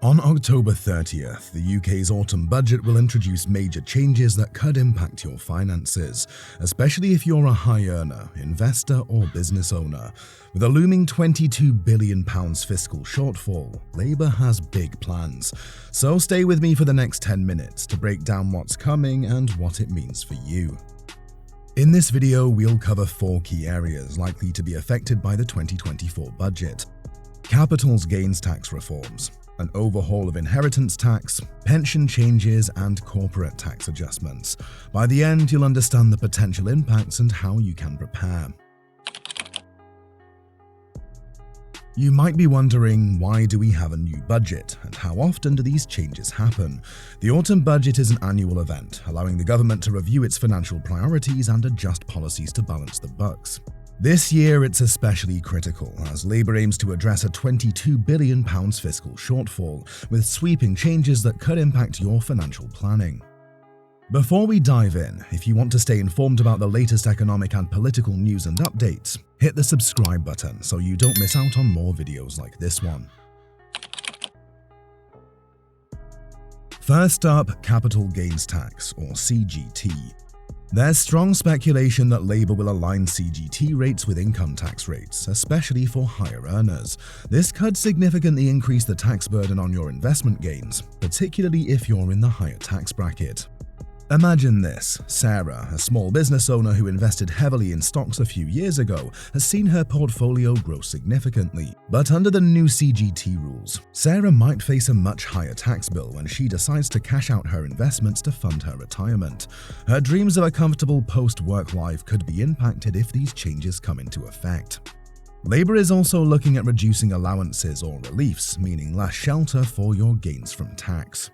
On October 30th, the UK's autumn budget will introduce major changes that could impact your finances, especially if you're a high earner, investor, or business owner. With a looming £22 billion fiscal shortfall, Labour has big plans. So stay with me for the next 10 minutes to break down what's coming and what it means for you. In this video, we'll cover 4 key areas likely to be affected by the 2024 budget: capital gains tax reforms, an overhaul of inheritance tax, pension changes, and corporate tax adjustments. By the end, you'll understand the potential impacts and how you can prepare. You might be wondering, why do we have a new budget, and how often do these changes happen? The autumn budget is an annual event, allowing the government to review its financial priorities and adjust policies to balance the books. This year, it's especially critical as Labour aims to address a £22 billion fiscal shortfall, with sweeping changes that could impact your financial planning. Before we dive in, if you want to stay informed about the latest economic and political news and updates, hit the subscribe button so you don't miss out on more videos like this one. First up, capital gains tax, or CGT. There's strong speculation that Labour will align CGT rates with income tax rates, especially for higher earners. This could significantly increase the tax burden on your investment gains, particularly if you're in the higher tax bracket. Imagine this: Sarah, a small business owner who invested heavily in stocks a few years ago, has seen her portfolio grow significantly. But under the new CGT rules, Sarah might face a much higher tax bill when she decides to cash out her investments to fund her retirement. Her dreams of a comfortable post-work life could be impacted if these changes come into effect. Labour is also looking at reducing allowances or reliefs, meaning less shelter for your gains from tax.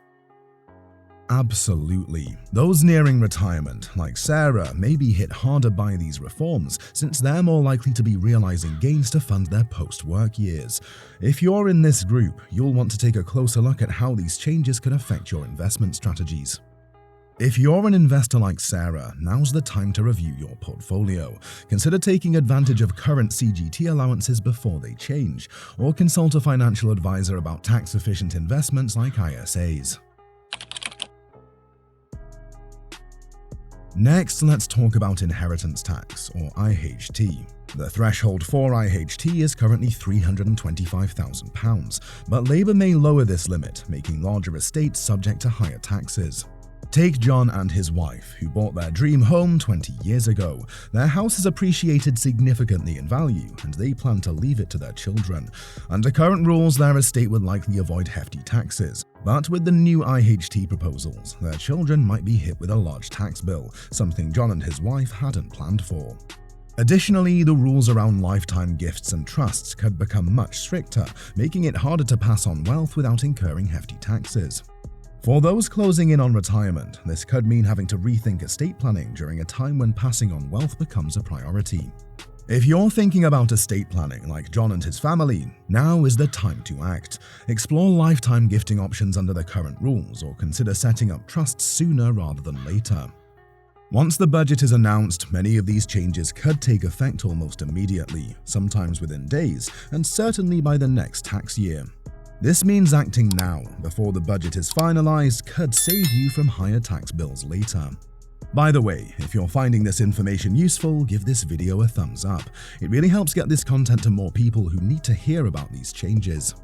Absolutely. Those nearing retirement, like Sarah, may be hit harder by these reforms, since they're more likely to be realizing gains to fund their post-work years. If you're in this group, you'll want to take a closer look at how these changes could affect your investment strategies. If you're an investor like Sarah, now's the time to review your portfolio. Consider taking advantage of current CGT allowances before they change, or consult a financial advisor about tax-efficient investments like ISAs. Next, let's talk about inheritance tax, or IHT. The threshold for IHT is currently £325,000, but Labour may lower this limit, making larger estates subject to higher taxes. Take John and his wife, who bought their dream home 20 years ago. Their house has appreciated significantly in value, and they plan to leave it to their children. Under current rules, their estate would likely avoid hefty taxes. But with the new IHT proposals, their children might be hit with a large tax bill, something John and his wife hadn't planned for. Additionally, the rules around lifetime gifts and trusts could become much stricter, making it harder to pass on wealth without incurring hefty taxes. For those closing in on retirement, this could mean having to rethink estate planning during a time when passing on wealth becomes a priority. If you're thinking about estate planning like John and his family, now is the time to act. Explore lifetime gifting options under the current rules, or consider setting up trusts sooner rather than later. Once the budget is announced, many of these changes could take effect almost immediately, sometimes within days, and certainly by the next tax year. This means acting now, before the budget is finalized, could save you from higher tax bills later. By the way, if you're finding this information useful, give this video a thumbs up. It really helps get this content to more people who need to hear about these changes.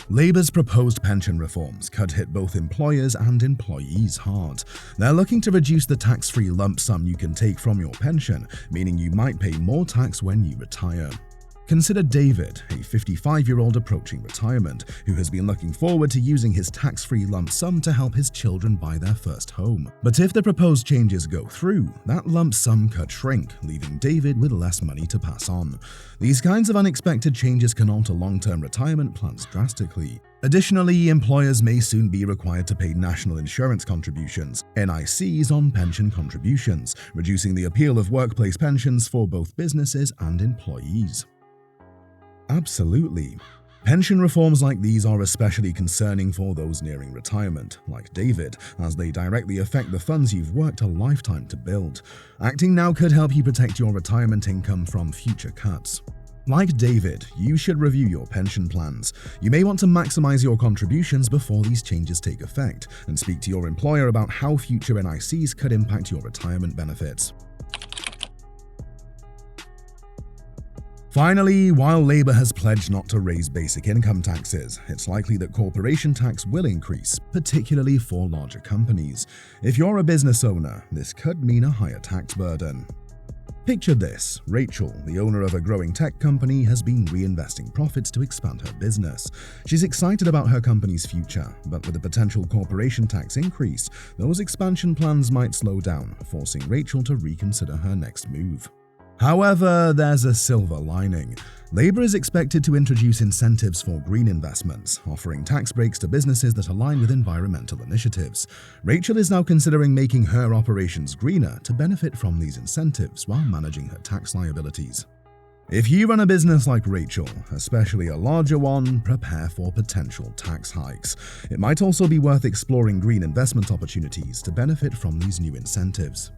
Labour's proposed pension reforms could hit both employers and employees hard. They're looking to reduce the tax-free lump sum you can take from your pension, meaning you might pay more tax when you retire. Consider David, a 55-year-old approaching retirement, who has been looking forward to using his tax-free lump sum to help his children buy their first home. But if the proposed changes go through, that lump sum could shrink, leaving David with less money to pass on. These kinds of unexpected changes can alter long-term retirement plans drastically. Additionally, employers may soon be required to pay national insurance contributions, NICs, on pension contributions, reducing the appeal of workplace pensions for both businesses and employees. Absolutely. Pension reforms like these are especially concerning for those nearing retirement, like David, as they directly affect the funds you've worked a lifetime to build. Acting now could help you protect your retirement income from future cuts. Like David, you should review your pension plans. You may want to maximize your contributions before these changes take effect, and speak to your employer about how future NICs could impact your retirement benefits. Finally, while Labour has pledged not to raise basic income taxes, it's likely that corporation tax will increase, particularly for larger companies. If you're a business owner, this could mean a higher tax burden. Picture this: Rachel, the owner of a growing tech company, has been reinvesting profits to expand her business. She's excited about her company's future, but with a potential corporation tax increase, those expansion plans might slow down, forcing Rachel to reconsider her next move. However, there's a silver lining. Labour is expected to introduce incentives for green investments, offering tax breaks to businesses that align with environmental initiatives. Rachel is now considering making her operations greener to benefit from these incentives while managing her tax liabilities. If you run a business like Rachel, especially a larger one, prepare for potential tax hikes. It might also be worth exploring green investment opportunities to benefit from these new incentives.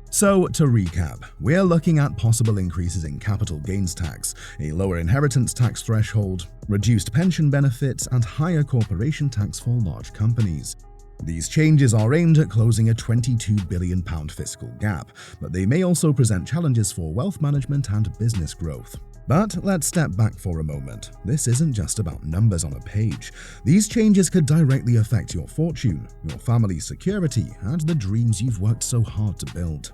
So, to recap, we're looking at possible increases in capital gains tax, a lower inheritance tax threshold, reduced pension benefits, and higher corporation tax for large companies. These changes are aimed at closing a £22 billion fiscal gap, but they may also present challenges for wealth management and business growth. But let's step back for a moment. This isn't just about numbers on a page. These changes could directly affect your fortune, your family's security, and the dreams you've worked so hard to build.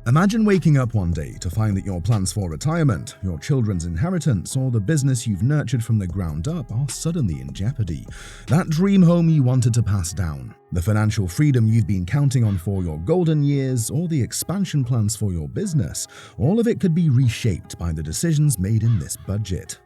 Imagine waking up one day to find that your plans for retirement, your children's inheritance, or the business you've nurtured from the ground up are suddenly in jeopardy. That dream home you wanted to pass down, the financial freedom you've been counting on for your golden years, or the expansion plans for your business, all of it could be reshaped by the decisions made in this budget.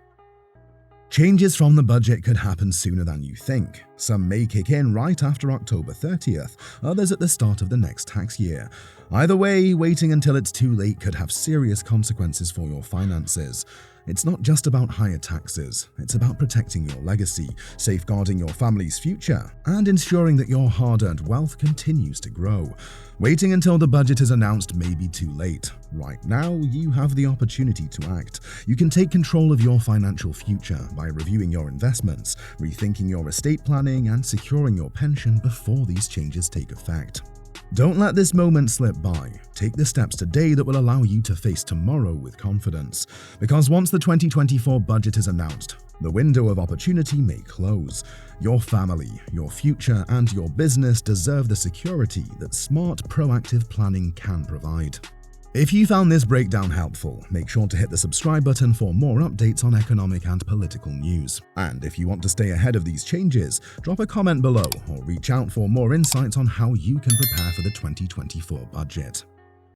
Changes from the budget could happen sooner than you think. Some may kick in right after October 30th, others at the start of the next tax year. Either way, waiting until it's too late could have serious consequences for your finances. It's not just about higher taxes, it's about protecting your legacy, safeguarding your family's future, and ensuring that your hard-earned wealth continues to grow. Waiting until the budget is announced may be too late. Right now, you have the opportunity to act. You can take control of your financial future by reviewing your investments, rethinking your estate planning, and securing your pension before these changes take effect. Don't let this moment slip by. Take the steps today that will allow you to face tomorrow with confidence. Because once the 2024 budget is announced, the window of opportunity may close. Your family, your future, and your business deserve the security that smart, proactive planning can provide. If you found this breakdown helpful, make sure to hit the subscribe button for more updates on economic and political news. And if you want to stay ahead of these changes, drop a comment below or reach out for more insights on how you can prepare for the 2024 budget.